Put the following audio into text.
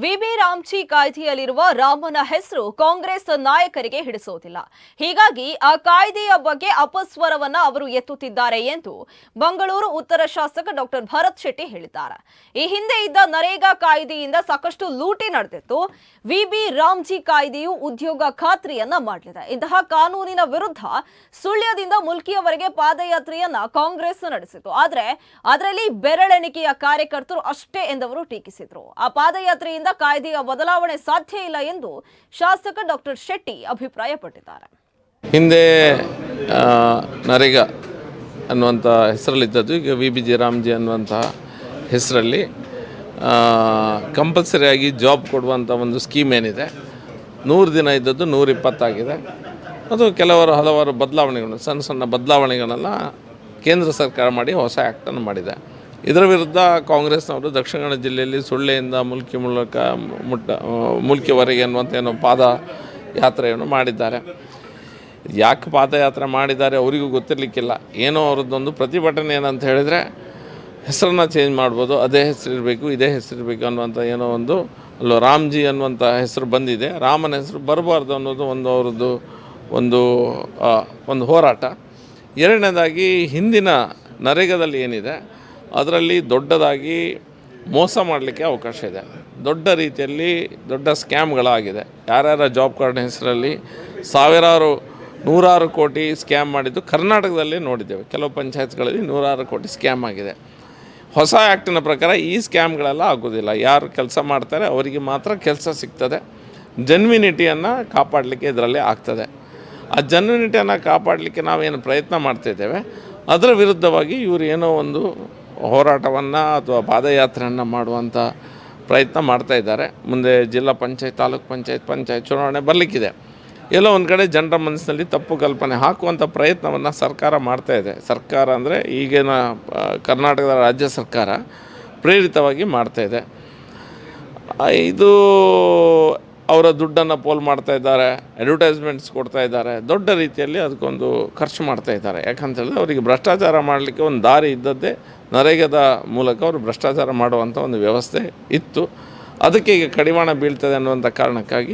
VB Ramji ಕಾಯ್ದೆಯಲ್ಲಿರುವ ರಾಮನ ಹೆಸರು ಕಾಂಗ್ರೆಸ್ ನಾಯಕರಿಗೆ ಹಿಡಿಸೋದಿಲ್ಲ. ಹೀಗಾಗಿ ಆ ಕಾಯ್ದೆಯ ಬಗ್ಗೆ ಅಪಸ್ವರವನ್ನ ಅವರು ಎತ್ತುತ್ತಿದ್ದಾರೆ ಎಂದು ಮಂಗಳೂರು ಉತ್ತರ ಶಾಸಕ ಡಾಕ್ಟರ್ ಭರತ್ ಶೆಟ್ಟಿ ಹೇಳಿದ್ದಾರೆ. ಈ ಹಿಂದೆ ಇದ್ದ ನರೇಗಾ ಕಾಯ್ದೆಯಿಂದ ಸಾಕಷ್ಟು ಲೂಟಿ ನಡೆದಿತ್ತು. ವಿಬಿ ರಾಮ್ಜಿ ಕಾಯ್ದೆಯು ಉದ್ಯೋಗ ಖಾತ್ರಿಯನ್ನ ಮಾಡಲಿದೆ. ಇಂತಹ ಕಾನೂನಿನ ವಿರುದ್ಧ ಸುಳ್ಯದಿಂದ ಮುಲ್ಕಿಯವರೆಗೆ ಪಾದಯಾತ್ರೆಯನ್ನ ಕಾಂಗ್ರೆಸ್ ನಡೆಸಿತು. ಆದ್ರೆ ಅದರಲ್ಲಿ ಬೆರಳೆಣಿಕೆಯ ಕಾರ್ಯಕರ್ತರು ಅಷ್ಟೇ ಎಂದವರು ಟೀಕಿಸಿದ್ರು. ಆ ಪಾದಯಾತ್ರೆಯಿಂದ ಕಾಯ್ದೆಯ ಬದಲಾವಣೆ ಸಾಧ್ಯ ಇಲ್ಲ ಎಂದು ಶಾಸಕ ಡಾಕ್ಟರ್ ಶೆಟ್ಟಿ ಅಭಿಪ್ರಾಯಪಟ್ಟಿದ್ದಾರೆ. ಹಿಂದೆ ನರೇಗಾ ಅನ್ನುವಂಥ ಹೆಸರಲ್ಲಿದ್ದದ್ದು ಈಗ ವಿಬಿಜಿ ರಾಮ್ಜಿ ಅನ್ನುವಂಥ ಹೆಸರಲ್ಲಿ ಕಂಪಲ್ಸರಿಯಾಗಿ ಜಾಬ್ ಕೊಡುವಂಥ ಒಂದು ಸ್ಕೀಮ್ ಏನಿದೆ, 100 ದಿನ ಇದ್ದದ್ದು 120 ಆಗಿದೆ. ಅದು ಹಲವಾರು ಬದಲಾವಣೆಗಳು, ಸಣ್ಣ ಸಣ್ಣ ಬದಲಾವಣೆಗಳನ್ನು ಕೇಂದ್ರ ಸರ್ಕಾರ ಮಾಡಿ ಹೊಸ ಆ್ಯಕ್ಟನ್ನು ಮಾಡಿದೆ. ಇದರ ವಿರುದ್ಧ ಕಾಂಗ್ರೆಸ್ನವರು ದಕ್ಷಿಣ ಕನ್ನಡ ಜಿಲ್ಲೆಯಲ್ಲಿ ಸುಳ್ಳೆಯಿಂದ ಮುಲ್ಕಿವರೆಗೆ ಅನ್ನುವಂಥ ಏನೋ ಪಾದಯಾತ್ರೆಯನ್ನು ಮಾಡಿದ್ದಾರೆ. ಯಾಕೆ ಪಾದಯಾತ್ರೆ ಮಾಡಿದ್ದಾರೆ ಅವರಿಗೂ ಗೊತ್ತಿರಲಿಕ್ಕಿಲ್ಲ. ಏನೋ ಅವರದ್ದೊಂದು ಪ್ರತಿಭಟನೆ ಏನಂತ ಹೇಳಿದರೆ ಹೆಸರನ್ನು ಚೇಂಜ್ ಮಾಡ್ಬೋದು, ಅದೇ ಹೆಸರಿರಬೇಕು, ಇದೇ ಹೆಸರಿರಬೇಕು ಅನ್ನುವಂಥ ಏನೋ ಅಲ್ಲೋ ರಾಮ್ಜಿ ಅನ್ನುವಂಥ ಹೆಸರು ಬಂದಿದೆ, ರಾಮನ ಹೆಸರು ಬರಬಾರ್ದು ಅನ್ನೋದು ಅವರದ್ದು ಒಂದು ಹೋರಾಟ. ಎರಡನೇದಾಗಿ ಹಿಂದಿನ ನರೇಗಾದಲ್ಲಿ ಏನಿದೆ ಅದರಲ್ಲಿ ದೊಡ್ಡದಾಗಿ ಮೋಸ ಮಾಡಲಿಕ್ಕೆ ಅವಕಾಶ ಇದೆ. ದೊಡ್ಡ ರೀತಿಯಲ್ಲಿ ದೊಡ್ಡ ಸ್ಕ್ಯಾಮ್ಗಳಾಗಿದೆ. ಯಾರ್ಯಾರ ಜಾಬ್ ಕಾರ್ಡ್ ಹೆಸರಲ್ಲಿ ನೂರಾರು ಕೋಟಿ ಸ್ಕ್ಯಾಮ್ ಮಾಡಿದ್ದು ಕರ್ನಾಟಕದಲ್ಲೇ ನೋಡಿದ್ದೇವೆ. ಕೆಲವು ಪಂಚಾಯತ್ಗಳಲ್ಲಿ 100 ಕೋಟಿ ಸ್ಕ್ಯಾಮ್ ಆಗಿದೆ. ಹೊಸ ಆ್ಯಕ್ಟಿನ ಪ್ರಕಾರ ಈ ಸ್ಕ್ಯಾಮ್ಗಳೆಲ್ಲ ಆಗೋದಿಲ್ಲ. ಯಾರು ಕೆಲಸ ಮಾಡ್ತಾರೆ ಅವರಿಗೆ ಮಾತ್ರ ಕೆಲಸ ಸಿಗ್ತದೆ. ಜೆನ್ವಿನಿಟಿಯನ್ನು ಕಾಪಾಡಲಿಕ್ಕೆ ಇದರಲ್ಲಿ ಆಗ್ತದೆ. ಆ ಜೆನ್ವಿನಿಟಿಯನ್ನು ಕಾಪಾಡಲಿಕ್ಕೆ ನಾವೇನು ಪ್ರಯತ್ನ ಮಾಡ್ತಾಯಿದ್ದೇವೆ, ಅದರ ವಿರುದ್ಧವಾಗಿ ಇವರು ಏನೋ ಒಂದು ಹೋರಾಟವನ್ನು ಅಥವಾ ಪಾದಯಾತ್ರೆಯನ್ನು ಮಾಡುವಂಥ ಪ್ರಯತ್ನ ಮಾಡ್ತಾಯಿದ್ದಾರೆ. ಮುಂದೆ ಜಿಲ್ಲಾ ಪಂಚಾಯತ್, ತಾಲೂಕು ಪಂಚಾಯತ್ ಚುನಾವಣೆ ಬರಲಿಕ್ಕಿದೆ. ಎಲ್ಲೋ ಒಂದು ಕಡೆ ಜನರ ಮನಸ್ಸಿನಲ್ಲಿ ತಪ್ಪು ಕಲ್ಪನೆ ಹಾಕುವಂಥ ಪ್ರಯತ್ನವನ್ನು ಸರ್ಕಾರ ಮಾಡ್ತಾಯಿದೆ. ಸರ್ಕಾರ ಅಂದರೆ ಈಗಿನ ಕರ್ನಾಟಕದ ರಾಜ್ಯ ಸರ್ಕಾರ ಪ್ರೇರಿತವಾಗಿ ಮಾಡ್ತಾಯಿದೆ. ಇದು ಅವರ ದುಡ್ಡನ್ನು ಪೋಲ್ ಮಾಡ್ತಾಯಿದ್ದಾರೆ, ಅಡ್ವರ್ಟೈಸ್ಮೆಂಟ್ಸ್ ಕೊಡ್ತಾಯಿದ್ದಾರೆ, ದೊಡ್ಡ ರೀತಿಯಲ್ಲಿ ಅದಕ್ಕೊಂದು ಖರ್ಚು ಮಾಡ್ತಾಯಿದ್ದಾರೆ. ಯಾಕಂತೇಳಿದ್ರೆ ಅವರಿಗೆ ಭ್ರಷ್ಟಾಚಾರ ಮಾಡಲಿಕ್ಕೆ ಒಂದು ದಾರಿ ಇದ್ದದ್ದೇ ನರೇಗಾದ ಮೂಲಕ ಅವರು ಭ್ರಷ್ಟಾಚಾರ ಮಾಡುವಂಥ ಒಂದು ವ್ಯವಸ್ಥೆ ಇತ್ತು. ಅದಕ್ಕೆ ಈಗ ಕಡಿವಾಣ ಬೀಳ್ತದೆ ಅನ್ನುವಂಥ ಕಾರಣಕ್ಕಾಗಿ